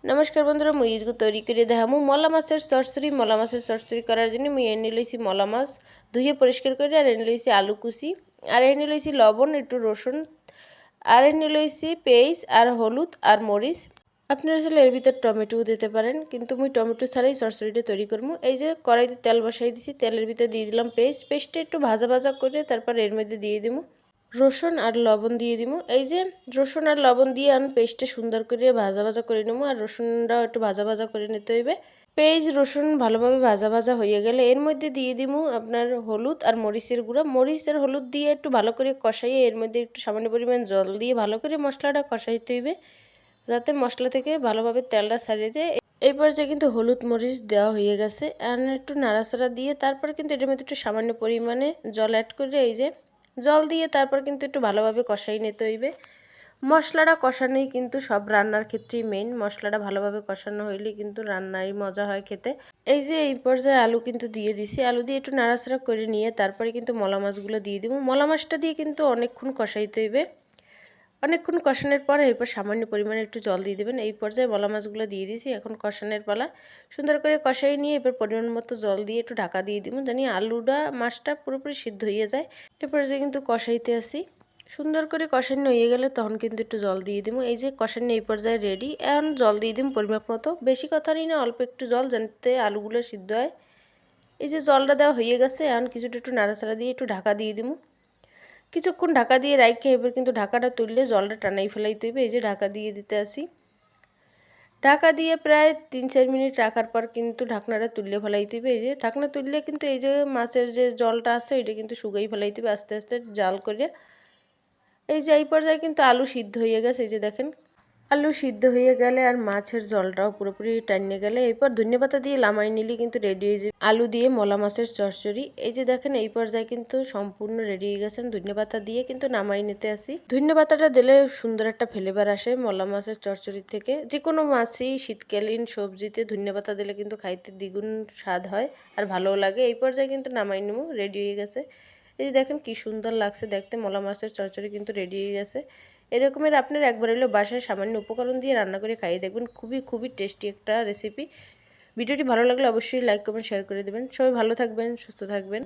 नमस्कार बंधुरा मुई आजके तैरी करे देखामु मला माछेर चरचुरी करार जन्य मुई एने लइछि मला माछ धुइये परिष्कार करे आर एने लइछि आलू कुचि आर एने लइछि लबण एकटु रसुन आर एने लइछि पेঁয়াজ आर हलुद आर मरिच। আপনারা চাইলে এর ভিতর টমেটোও দিতে পারেন, কিন্তু মুই টমেটো ছাড়াই চরচড়িটা তৈরি করবো। এই যে কড়াইতে তেল বসাই দিছি, তেলের ভিতর দিয়ে দিলাম পেঁয়াজটা একটু ভাজা ভাজা করে তারপর এর মধ্যে দিয়ে দিব রসুন আর লবণ দিয়ে দিব। এই যে রসুন আর লবণ দিয়ে আমি পেস্টটা সুন্দর করে ভাজা ভাজা করে নেবো, আর রসুনটাও একটু ভাজা ভাজা করে নিতে হইবে। পেঁয়াজ রসুন ভালোভাবে ভাজা ভাজা হয়ে গেলে এর মধ্যে দিয়ে দিব আপনার হলুদ আর মরিচের গুঁড়া। মরিচ আর হলুদ দিয়ে একটু ভালো করে কষাইয়ে এর মধ্যে একটু সামান্য পরিমাণ জল দিয়ে ভালো করে মশলাটা কষাইতে হইবে, যাতে মশলা থেকে ভালোভাবে তেলটা ছাড়িয়ে যায়। এই পর্যায়ে কিন্তু হলুদ মরিচ দেওয়া হয়ে গেছে, আর একটু নাড়াচাড়া দিয়ে তারপর কিন্তু এটার মধ্যে একটু সামান্য পরিমাণে জল অ্যাড করে এই যে জল দিয়ে তারপর কিন্তু একটু ভালোভাবে কষাই নিতে হইবে। মশলাটা কষানোই কিন্তু সব রান্নার ক্ষেত্রেই মেইন, মশলাটা ভালোভাবে কষানো হইলে কিন্তু রান্নারই মজা হয় খেতে। এই যে এই পর্যায়ে আলু কিন্তু দিয়ে দিছি, আলু দিয়ে একটু নাড়াচাড়া করে নিয়ে তারপরে কিন্তু মলা মাছগুলো দিয়ে দিব। মলা মাছটা দিয়ে কিন্তু অনেকক্ষণ কষাইতে হইবে। অনেকক্ষণ কষানোর পর এরপর সামান্য পরিমাণে একটু জল দিয়ে দেবেন। এই পর্যায়ে মলা মাছগুলো দিয়ে দিয়েছি, এখন কষানোর পালা। সুন্দর করে কষাই নিয়ে এরপর পরিমাণ মতো জল দিয়ে একটু ঢাকা দিয়ে দিব, জানি আলুটা মাছটা পুরোপুরি সিদ্ধ হয়ে যায়। এই পর্যায়ে কিন্তু কষাইতে আসি, সুন্দর করে কষানো হয়ে গেলে তখন কিন্তু একটু জল দিয়ে দিব। এই যে কষানো এই পর্যায়ে রেডি, এখন জল দিয়ে দিব পরিমাপ মতো, বেশি কথা নেই না, অল্প একটু জল, যাতে আলুগুলো সিদ্ধ হয়। এই যে জলটা দেওয়া হয়ে গেছে, এখন কিছুটা একটু নাড়াচাড়া দিয়ে একটু ঢাকা দিয়ে দিব। কিছুক্ষণ ঢাকা দিয়ে রাখে এবার কিন্তু ঢাকাটা তুললে জলটা টানাই ফেলাইতে হইবে। এই যে ঢাকা দিয়ে দিতে আসি, ঢাকা দিয়ে প্রায় 3-4 মিনিট রাখার পর কিন্তু ঢাকনাটা তুললে ফেলাইতে হইবে। এই যে ঢাকনা তুললে কিন্তু এই যে মাছের যে জলটা আছে ওইটা কিন্তু শুকাই ফেলাইতে হইবে আস্তে আস্তে জাল করে। এই যে এই পর্যায়ে কিন্তু আলু সিদ্ধ হয়ে গেছে, এই যে দেখেন আলু সিদ্ধ হয়ে গেলে আর মাছের জলটাও পুরোপুরি টাইনে গেলে এরপর ধনিয়াপাতা দিয়ে লামাই নিলে কিন্তু রেডি হয়ে যাবে আলু দিয়ে মলা মাছের চচ্চড়ি। এই যে দেখেন এই পর্যায়ে কিন্তু সম্পূর্ণ রেডি হয়ে গেছেন। ধনিয়াপাতা দিয়ে কিন্তু নামাই নিতে আসি, ধনিয়াপাতাটা দিলে সুন্দর একটা ফ্লেভার আসে মলা মাছের চচ্চড়ি থেকে। যে কোনো মাছই শীতকালীন সবজিতে ধনিয়াপাতা দিলে কিন্তু খাইতে দ্বিগুণ স্বাদ হয় আর ভালোও লাগে। এই পর্যায়ে কিন্তু নামাই নেবো, রেডি হয়ে গেছে। এই যে দেখেন কি সুন্দর লাগছে দেখতে, মলা মাছের চচ্চড়ি কিন্তু রেডি হয়ে গেছে। এরকমের আপনার একবার হলেও বাসায় সামান্য উপকরণ দিয়ে রান্না করে খাইয়ে দেখবেন, খুবই খুবই টেস্টি একটা রেসিপি। ভিডিওটি ভালো লাগলে অবশ্যই লাইক কমেন্ট শেয়ার করে দেবেন। সবাই ভালো থাকবেন, সুস্থ থাকবেন।